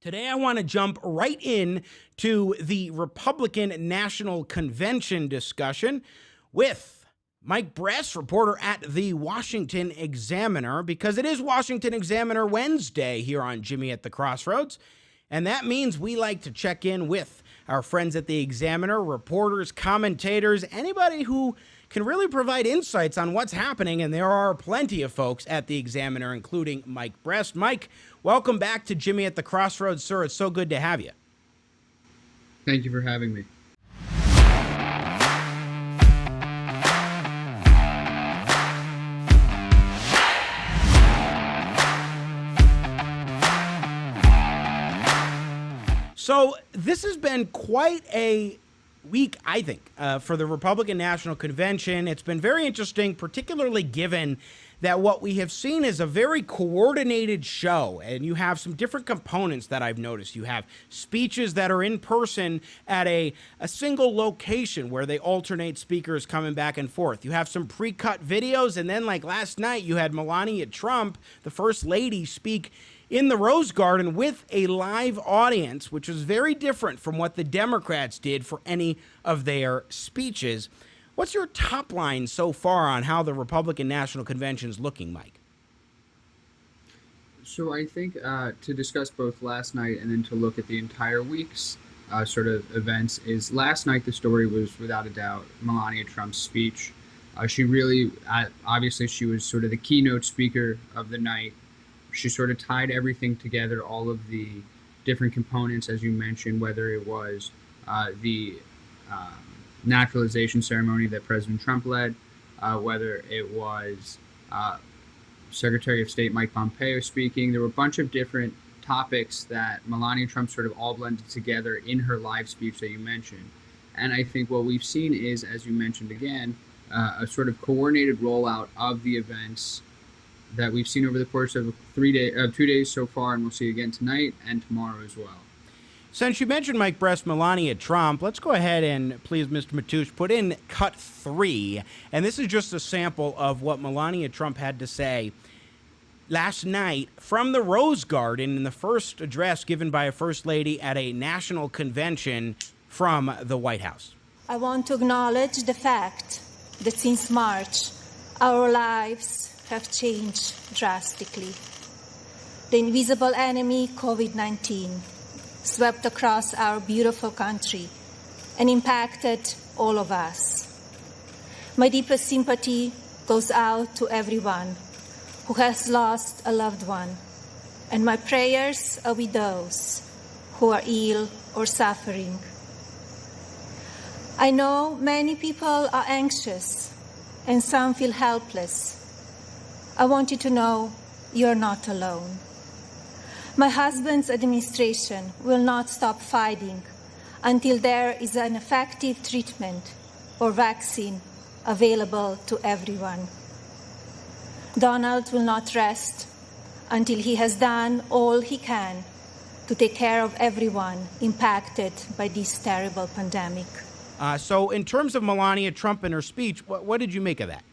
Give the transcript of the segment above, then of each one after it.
Today, I want to jump right in to the Republican National Convention discussion with Mike Brest, reporter at the Washington Examiner, because it is Washington Examiner Wednesday here on Jimmy at the Crossroads. And that means we like to check in with our friends at the Examiner, reporters, commentators, anybody who can really provide insights on what's happening. And there are plenty of folks at the Examiner, including Mike Brest. Mike, welcome back to Jimmy at the Crossroads, sir. It's so good to have you. Thank you for having me. So this has been quite a week, I think, for the Republican National Convention. It's been very interesting, particularly given that what we have seen is a very coordinated show, and you have some different components that I've noticed. You have speeches that are in person at a single location where they alternate speakers coming back and forth. You have some pre-cut videos, and then like last night, you had Melania Trump, the First Lady, speak in the Rose Garden with a live audience, which was very different from what the Democrats did for any of their speeches. What's your top line so far on how the Republican National Convention is looking, Mike? So I think to discuss both last night and then to look at the entire week's sort of events is last night the story was without a doubt Melania Trump's speech. She really, obviously she was sort of the keynote speaker of the night. She sort of tied everything together, all of the different components, as you mentioned, whether it was the naturalization ceremony that President Trump led, whether it was Secretary of State Mike Pompeo speaking. There were a bunch of different topics that Melania Trump sort of all blended together in her live speech that you mentioned. And I think what we've seen is, as you mentioned again, a sort of coordinated rollout of the events that we've seen over the course of 2 days so far, and we'll see again tonight and tomorrow as well. Since you mentioned Mike Brest, Melania Trump, let's go ahead and please, Mr. Matoush, put in cut 3. And this is just a sample of what Melania Trump had to say last night from the Rose Garden in the first address given by a First Lady at a national convention from the White House. I want to acknowledge the fact that since March, our lives have changed drastically. The invisible enemy, COVID-19, swept across our beautiful country and impacted all of us. My deepest sympathy goes out to everyone who has lost a loved one, and my prayers are with those who are ill or suffering. I know many people are anxious and some feel helpless. I want you to know you're not alone. My husband's administration will not stop fighting until there is an effective treatment or vaccine available to everyone. Donald will not rest until he has done all he can to take care of everyone impacted by this terrible pandemic. So in terms of Melania Trump and her speech, what did you make of that?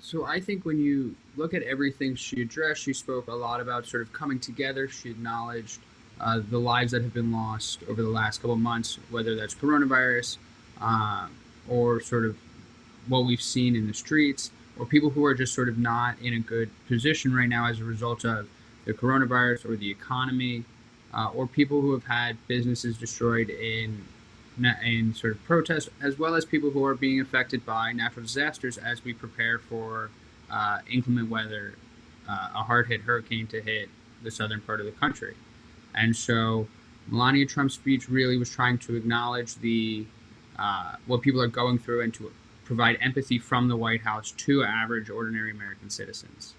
So I think when you look at everything she addressed, she spoke a lot about sort of coming together. She acknowledged the lives that have been lost over the last couple of months, whether that's coronavirus or sort of what we've seen in the streets, or people who are just sort of not in a good position right now as a result of the coronavirus or the economy, or people who have had businesses destroyed in sort of protest, as well as people who are being affected by natural disasters as we prepare for inclement weather, a hard-hit hurricane to hit the southern part of the country. And so Melania Trump's speech really was trying to acknowledge the what people are going through and to provide empathy from the White House to average, ordinary American citizens.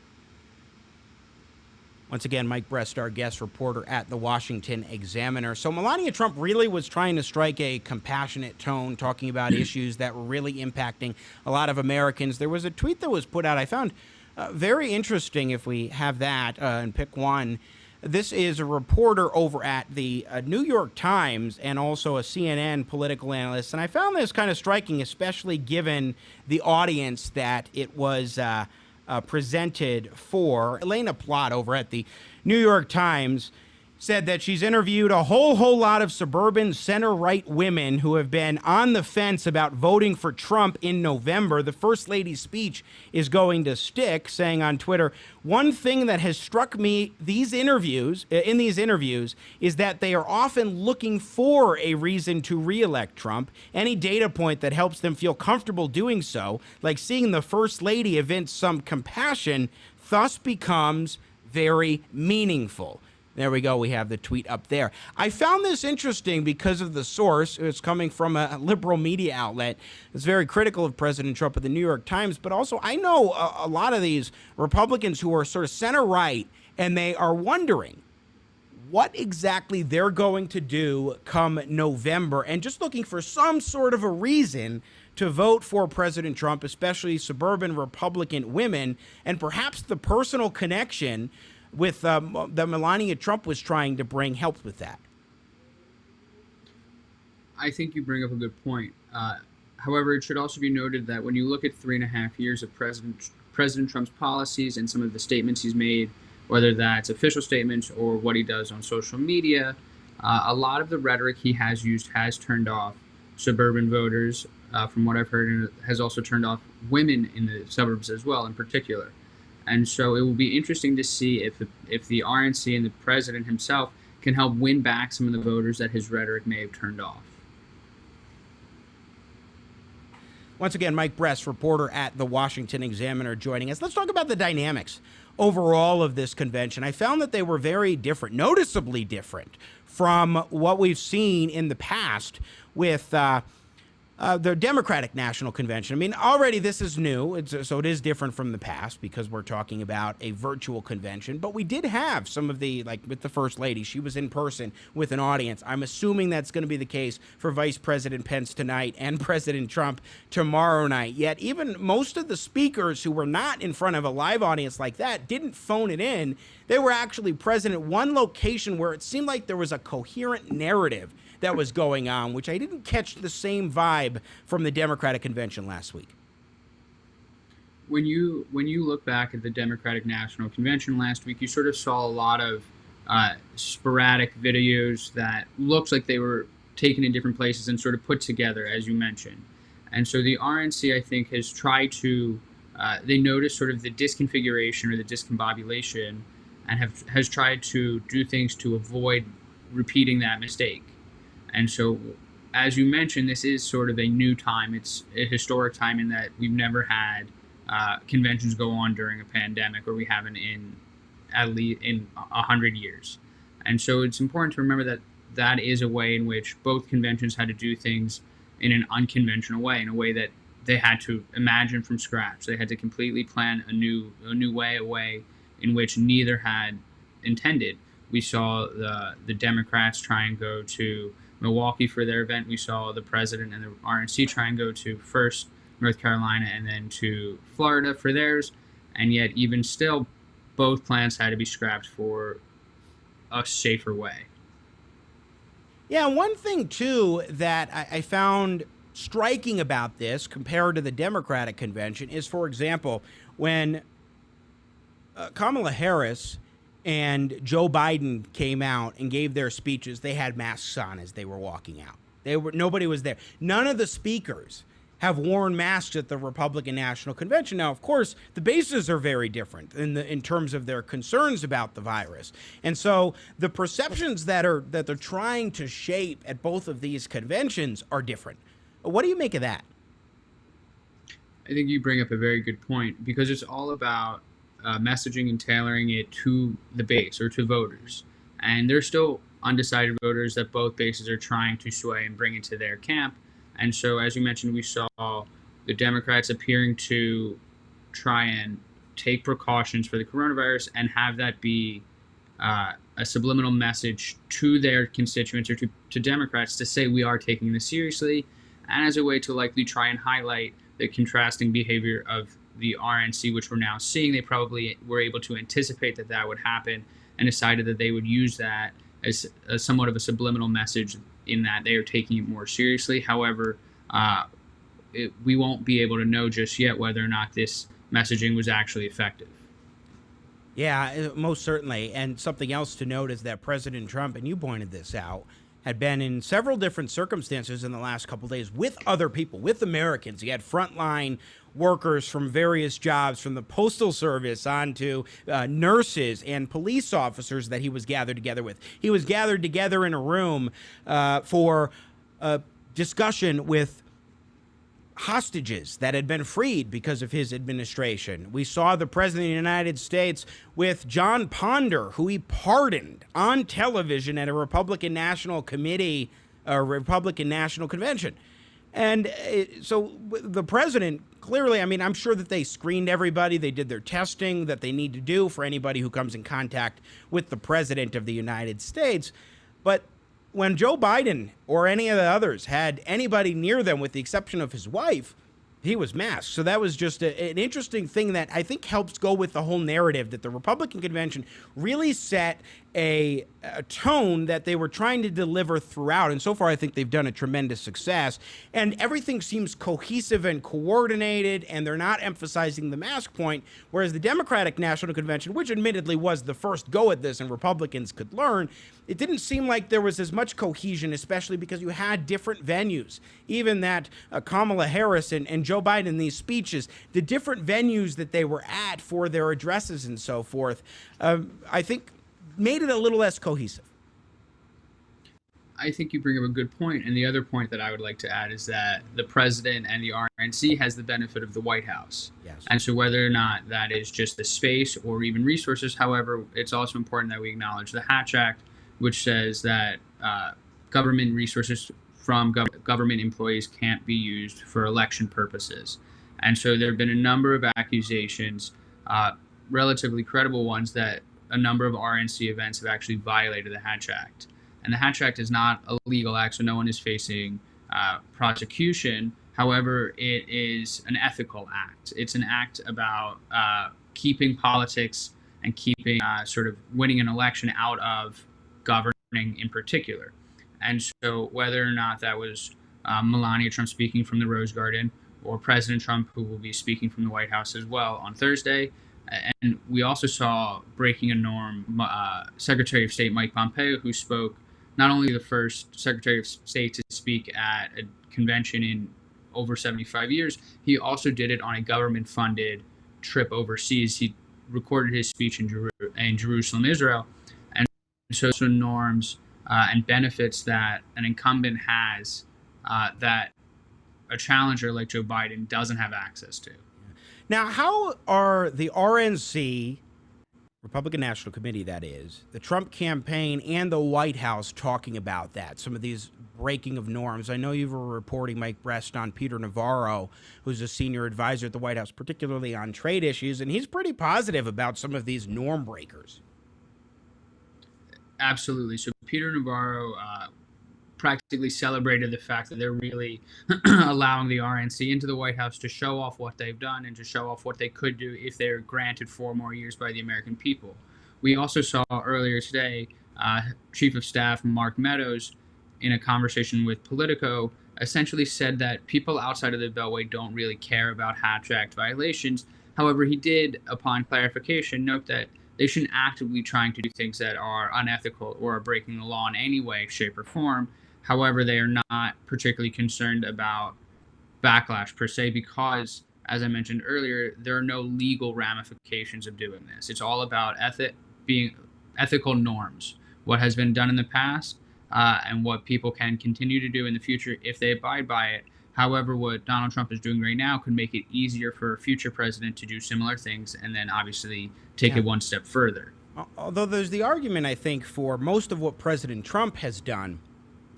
Once again, Mike Brest, our guest reporter at the Washington Examiner. So Melania Trump really was trying to strike a compassionate tone, talking about issues that were really impacting a lot of Americans. There was a tweet that was put out I found very interesting, if we have that and pick one. This is a reporter over at the New York Times and also a CNN political analyst. And I found this kind of striking, especially given the audience that it was presented for. Elena Plott over at the New York Times said that she's interviewed a whole lot of suburban center-right women who have been on the fence about voting for Trump in November. The First Lady's speech is going to stick, saying on Twitter, "One thing that has struck me in these interviews is that they are often looking for a reason to re-elect Trump. Any data point that helps them feel comfortable doing so, like seeing the First Lady evince some compassion, thus becomes very meaningful." There we go. We have the tweet up there. I found this interesting because of the source. It's coming from a liberal media outlet that's very critical of President Trump at the New York Times. But also, I know a lot of these Republicans who are sort of center-right, and they are wondering what exactly they're going to do come November, and just looking for some sort of a reason to vote for President Trump, especially suburban Republican women, and perhaps the personal connection with that Melania Trump was trying to bring helped with that. I think you bring up a good point. However, it should also be noted that when you look at 3.5 years of President Trump's policies and some of the statements he's made, whether that's official statements or what he does on social media, a lot of the rhetoric he has used has turned off suburban voters, from what I've heard, and has also turned off women in the suburbs as well, in particular. And so it will be interesting to see if the RNC and the president himself can help win back some of the voters that his rhetoric may have turned off. Once again, Mike Brest, reporter at the Washington Examiner, joining us. Let's talk about the dynamics overall of this convention. I found that they were very different, noticeably different from what we've seen in the past with the Democratic National Convention. I mean, already this is new, so it is different from the past because we're talking about a virtual convention. But we did have some of the, like with the First Lady, she was in person with an audience. I'm assuming that's going to be the case for Vice President Pence tonight and President Trump tomorrow night. Yet even most of the speakers who were not in front of a live audience like that didn't phone it in. They were actually present at one location where it seemed like there was a coherent narrative that was going on, which I didn't catch the same vibe from the Democratic convention last week. When you look back at the Democratic National Convention last week, you sort of saw a lot of sporadic videos that looks like they were taken in different places and sort of put together, as you mentioned. And so the RNC, I think, has tried to, they noticed sort of the disconfiguration or the discombobulation and has tried to do things to avoid repeating that mistake. And so, as you mentioned, this is sort of a new time. It's a historic time in that we've never had conventions go on during a pandemic, or we haven't in at least in 100 years. And so it's important to remember that that is a way in which both conventions had to do things in an unconventional way, in a way that they had to imagine from scratch. They had to completely plan a new way, a way in which neither had intended. We saw the Democrats try and go to Milwaukee for their event. We saw the president and the RNC try and go to first North Carolina and then to Florida for theirs. And yet, even still, both plans had to be scrapped for a safer way. Yeah, one thing, too, that I found striking about this compared to the Democratic convention is, for example, when Kamala Harris and Joe Biden came out and gave their speeches, they had masks on as they were walking out. Nobody was there. None of the speakers have worn masks at the Republican National Convention. Now, of course, the bases are very different in terms of their concerns about the virus. And so the perceptions that they're trying to shape at both of these conventions are different. What do you make of that? I think you bring up a very good point, because it's all about messaging and tailoring it to the base or to voters. And there's still undecided voters that both bases are trying to sway and bring into their camp. And so, as you mentioned, we saw the Democrats appearing to try and take precautions for the coronavirus and have that be a subliminal message to their constituents or to Democrats to say we are taking this seriously, and as a way to likely try and highlight the contrasting behavior of the RNC, which we're now seeing. They probably were able to anticipate that would happen and decided that they would use that as somewhat of a subliminal message in that they are taking it more seriously. However, we won't be able to know just yet whether or not this messaging was actually effective. Yeah, most certainly. And something else to note is that President Trump, and you pointed this out, had been in several different circumstances in the last couple of days with other people, with Americans. He had frontline workers from various jobs, from the Postal Service on to nurses and police officers that he was gathered together with. He was gathered together in a room for a discussion with hostages that had been freed because of his administration. We saw the President of the United States with John Ponder, who he pardoned on television at a Republican National Committee, a Republican National Convention. And so the president clearly, I mean, I'm sure that they screened everybody. They did their testing that they need to do for anybody who comes in contact with the President of the United States. But when Joe Biden or any of the others had anybody near them, with the exception of his wife, he was masked. So that was just an interesting thing that I think helps go with the whole narrative that the Republican convention really set a tone that they were trying to deliver throughout. And so far, I think they've done a tremendous success. And everything seems cohesive and coordinated, and they're not emphasizing the mask point. Whereas the Democratic National Convention, which admittedly was the first go at this and Republicans could learn, it didn't seem like there was as much cohesion, especially because you had different venues. Even that Kamala Harris and Joe Biden, these speeches, the different venues that they were at for their addresses and so forth, I think made it a little less cohesive. I think you bring up a good point. And the other point that I would like to add is that the president and the RNC has the benefit of the White House. Yes. And so whether or not that is just the space or even resources, however, it's also important that we acknowledge the Hatch Act, which says that government resources from government employees can't be used for election purposes. And so there have been a number of accusations, relatively credible ones, that a number of RNC events have actually violated the Hatch Act. And the Hatch Act is not a legal act, so no one is facing prosecution. However, it is an ethical act. It's an act about keeping politics and keeping sort of winning an election out of governing in particular. And so whether or not that was Melania Trump speaking from the Rose Garden, or President Trump, who will be speaking from the White House as well on Thursday. And we also saw, breaking a norm, Secretary of State Mike Pompeo, who spoke, not only the first Secretary of State to speak at a convention in over 75 years, he also did it on a government-funded trip overseas. He recorded his speech in Jerusalem, Israel. And so norms and benefits that an incumbent has that a challenger like Joe Biden doesn't have access to. Now, how are the RNC, Republican National Committee, that is, the Trump campaign, and the White House talking about that, some of these breaking of norms? I know you were reporting, Mike Brest, on Peter Navarro, who's a senior advisor at the White House, particularly on trade issues, and he's pretty positive about some of these norm breakers. Absolutely. So Peter Navarro practically celebrated the fact that they're really allowing the RNC into the White House to show off what they've done and to show off what they could do if they're granted 4 more years by the American people. We also saw earlier today Chief of Staff Mark Meadows, in a conversation with Politico, essentially said that people outside of the Beltway don't really care about Hatch Act violations. However, he did, upon clarification, note that they shouldn't actively trying to do things that are unethical or are breaking the law in any way, shape, or form. However, they are not particularly concerned about backlash per se because, as I mentioned earlier, there are no legal ramifications of doing this. It's all about being ethical norms, what has been done in the past, and what people can continue to do in the future if they abide by it. However, what Donald Trump is doing right now could make it easier for a future president to do similar things and then obviously take it one step further. Although there's the argument, I think, for most of what President Trump has done,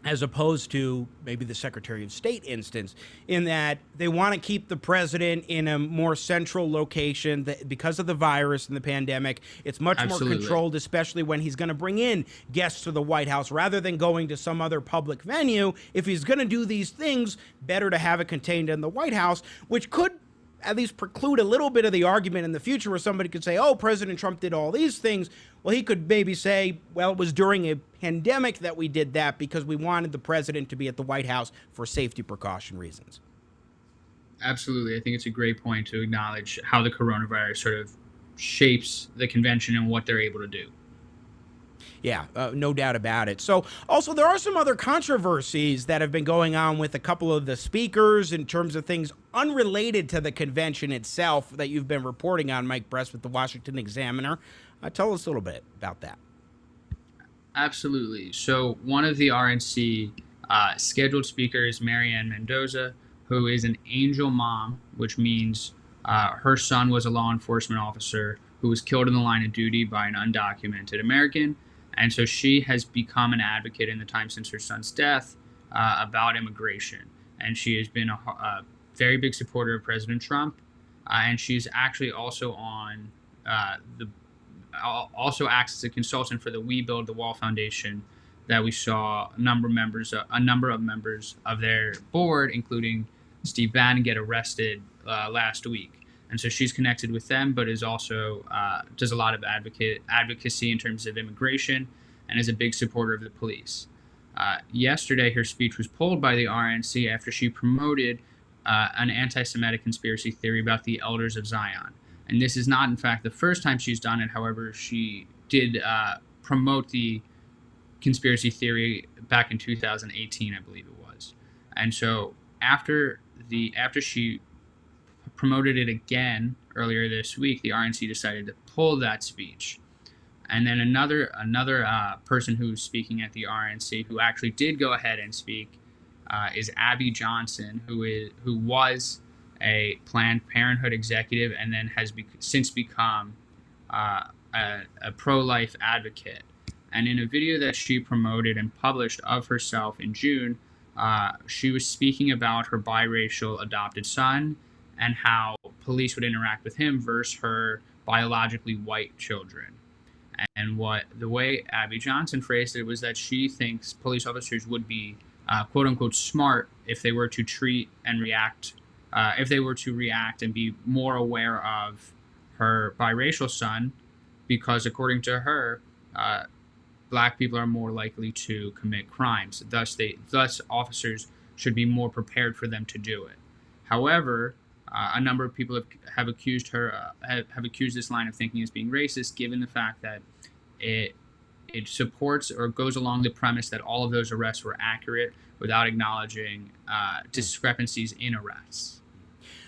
as opposed to maybe the Secretary of State instance, in that they want to keep the president in a more central location because of the virus and the pandemic. It's much more controlled, especially when he's going to bring in guests to the White House rather than going to some other public venue. If he's going to do these things, better to have it contained in the White House, which could at least preclude a little bit of the argument in the future where somebody could say, oh, President Trump did all these things. Well, he could maybe say, well, it was during a pandemic that we did that because we wanted the president to be at the White House for safety precaution reasons. Absolutely. I think it's a great point to acknowledge how the coronavirus sort of shapes the convention and what they're able to do. Yeah, no doubt about it. So also there are some other controversies that have been going on with a couple of the speakers in terms of things unrelated to the convention itself that you've been reporting on, Mike Brest, with the Washington Examiner. Tell us a little bit about that. Absolutely. So one of the RNC scheduled speakers, Marianne Mendoza, who is an angel mom, which means her son was a law enforcement officer who was killed in the line of duty by an undocumented American. And so she has become an advocate in the time since her son's death about immigration. And she has been a very big supporter of President Trump. And she's actually also on also acts as a consultant for the We Build the Wall Foundation that we saw a number of members of their board, including Steve Bannon, get arrested last week. And so she's connected with them, but is also does a lot of advocacy in terms of immigration and is a big supporter of the police. Yesterday, her speech was pulled by the RNC after she promoted an anti-Semitic conspiracy theory about the Elders of Zion. And this is not, in fact, the first time she's done it. However, she did promote the conspiracy theory back in 2018, I believe it was. And so after she promoted it again earlier this week, the RNC decided to pull that speech. And then another person who's speaking at the RNC who actually did go ahead and speak is Abby Johnson, who was a Planned Parenthood executive and then has since become a pro-life advocate. And in a video that she promoted and published of herself in June, she was speaking about her biracial adopted son and how police would interact with him versus her biologically white children. And the way Abby Johnson phrased it was that she thinks police officers would be quote unquote smart if they were to treat and react, and be more aware of her biracial son, because according to her, Black people are more likely to commit crimes. Thus officers should be more prepared for them to do it. However, a number of people have accused this line of thinking as being racist, given the fact that it supports or goes along the premise that all of those arrests were accurate without acknowledging discrepancies in arrests.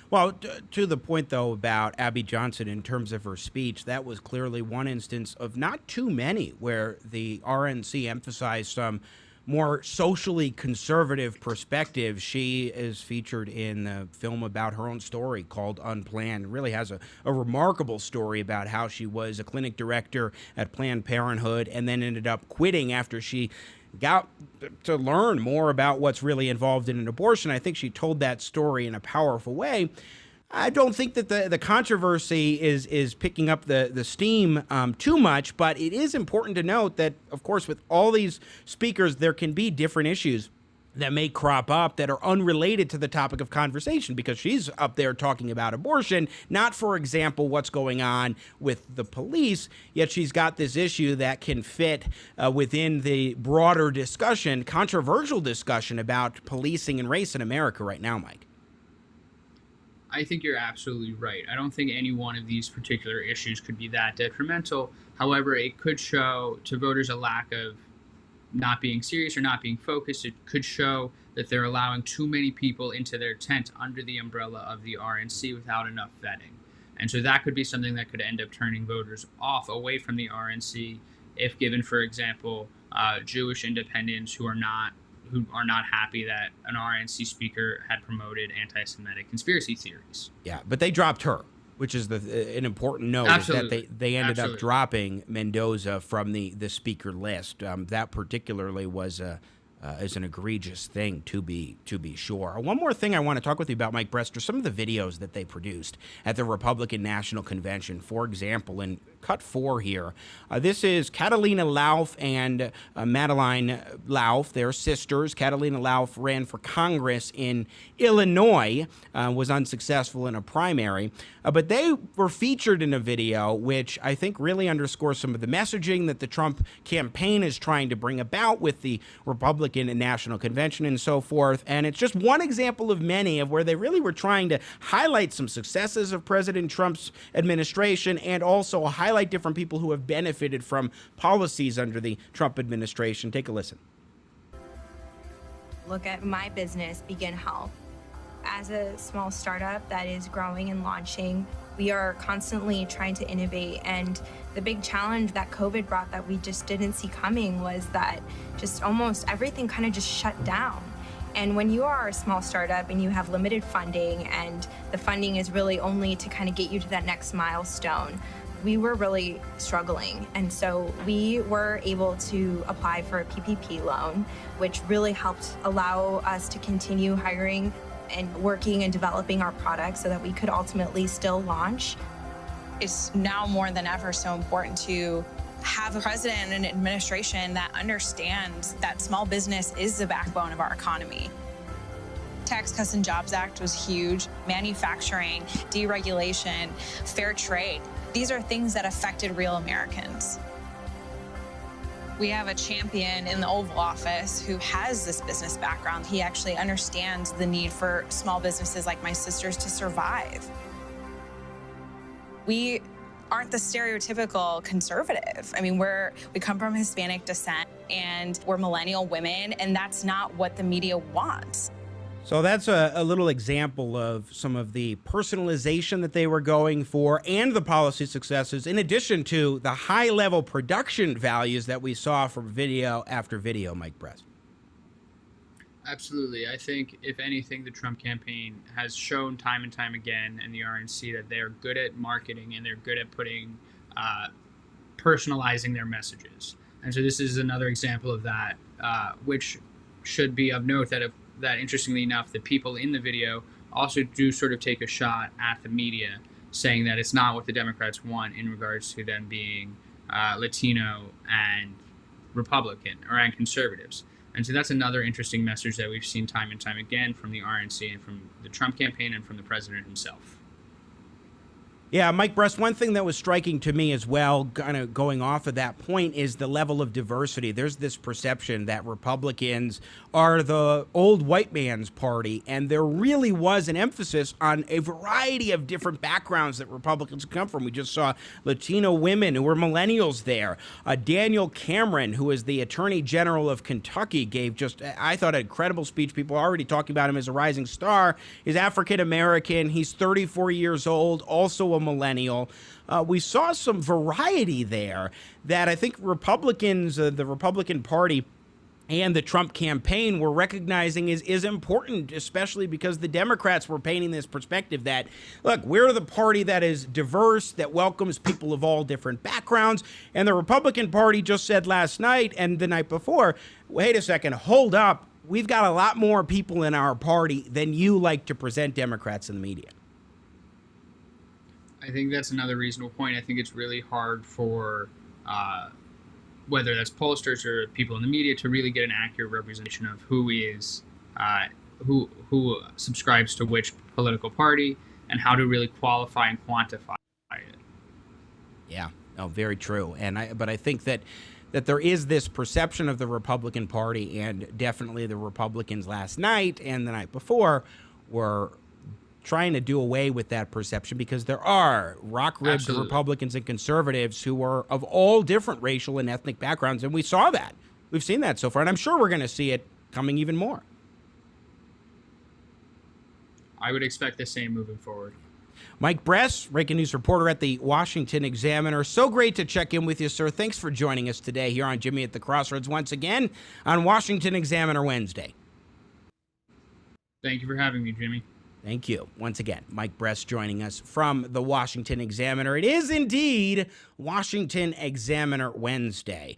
Well, to the point, though, about Abby Johnson in terms of her speech, that was clearly one instance of not too many where the RNC emphasized some more socially conservative perspective. She is featured in the film about her own story called Unplanned. Really has a remarkable story about how she was a clinic director at Planned Parenthood and then ended up quitting after she got to learn more about what's really involved in an abortion. I think she told that story in a powerful way. I don't think that the controversy is picking up the steam too much, but it is important to note that, of course, with all these speakers, there can be different issues that may crop up that are unrelated to the topic of conversation, because she's up there talking about abortion, not, for example, what's going on with the police, yet she's got this issue that can fit within the broader discussion, controversial discussion about policing and race in America right now, Mike. I think you're absolutely right. I don't think any one of these particular issues could be that detrimental. However, it could show to voters a lack of not being serious or not being focused. It could show that they're allowing too many people into their tent under the umbrella of the RNC without enough vetting. And so that could be something that could end up turning voters away from the RNC if given, for example, Jewish independents who are not happy that an RNC speaker had promoted anti-Semitic conspiracy theories. Yeah, but they dropped her, which is an important note. Absolutely. Is that they ended up dropping Mendoza from the speaker list. That particularly was is an egregious thing, to be sure. One more thing I want to talk with you about, Mike Brest, are some of the videos that they produced at the Republican National Convention. For example, in cut 4 here. This is Catalina Lauf and Madeleine Lauf. They're sisters. Catalina Lauf ran for Congress in Illinois, was unsuccessful in a primary, but they were featured in a video which I think really underscores some of the messaging that the Trump campaign is trying to bring about with the Republican National Convention and so forth. And it's just one example of many of where they really were trying to highlight some successes of President Trump's administration and also highlight different people who have benefited from policies under the Trump administration. Take a listen. Look at my business, Begin Health. As a small startup that is growing and launching, we are constantly trying to innovate. And the big challenge that COVID brought that we just didn't see coming was that just almost everything kind of just shut down. And when you are a small startup and you have limited funding, and the funding is really only to kind of get you to that next milestone, we were really struggling. And so we were able to apply for a PPP loan, which really helped allow us to continue hiring and working and developing our products so that we could ultimately still launch. It's now more than ever so important to have a president and an administration that understands that small business is the backbone of our economy. Tax Cuts and Jobs Act was huge. Manufacturing, deregulation, fair trade. These are things that affected real Americans. We have a champion in the Oval Office who has this business background. He actually understands the need for small businesses like my sisters to survive. We aren't the stereotypical conservative. I mean, we come from Hispanic descent and we're millennial women, and that's not what the media wants. So that's a little example of some of the personalization that they were going for and the policy successes, in addition to the high-level production values that we saw from video after video, Mike Brest. Absolutely. I think, if anything, the Trump campaign has shown time and time again, and the RNC, that they're good at marketing and they're good at personalizing their messages. And so this is another example of that, which should be of note that interestingly enough, the people in the video also do sort of take a shot at the media, saying that it's not what the Democrats want in regards to them being Latino and Republican and conservatives. And so that's another interesting message that we've seen time and time again from the RNC and from the Trump campaign and from the president himself. Yeah, Mike Brest, one thing that was striking to me as well, kind of going off of that point, is the level of diversity. There's this perception that Republicans are the old white man's party, and there really was an emphasis on a variety of different backgrounds that Republicans come from. We just saw Latino women who were millennials there. Daniel Cameron, who is the Attorney General of Kentucky, gave just, I thought, an incredible speech. People are already talking about him as a rising star. He's African-American. He's 34 years old, also a millennial. We saw some variety there that I think Republicans, the Republican Party, and the Trump campaign were recognizing is important, especially because the Democrats were painting this perspective that, look, we're the party that is diverse, that welcomes people of all different backgrounds. And the Republican Party just said last night and the night before, wait a second, hold up. We've got a lot more people in our party than you like to present Democrats in the media. I think that's another reasonable point. I think it's really hard for whether that's pollsters or people in the media to really get an accurate representation of who is who subscribes to which political party and how to really qualify and quantify it. Yeah, no, very true. But I think that there is this perception of the Republican Party, and definitely the Republicans last night and the night before were trying to do away with that perception, because there are rock-ribbed Republicans and conservatives who are of all different racial and ethnic backgrounds, and we saw that. We've seen that so far, and I'm sure we're going to see it coming even more. I would expect the same moving forward. Mike Brest, breaking news reporter at the Washington Examiner. So great to check in with you, sir. Thanks for joining us today here on Jimmy at the Crossroads once again on Washington Examiner Wednesday. Thank you for having me, Jimmy. Thank you. Once again, Mike Brest joining us from the Washington Examiner. It is indeed Washington Examiner Wednesday.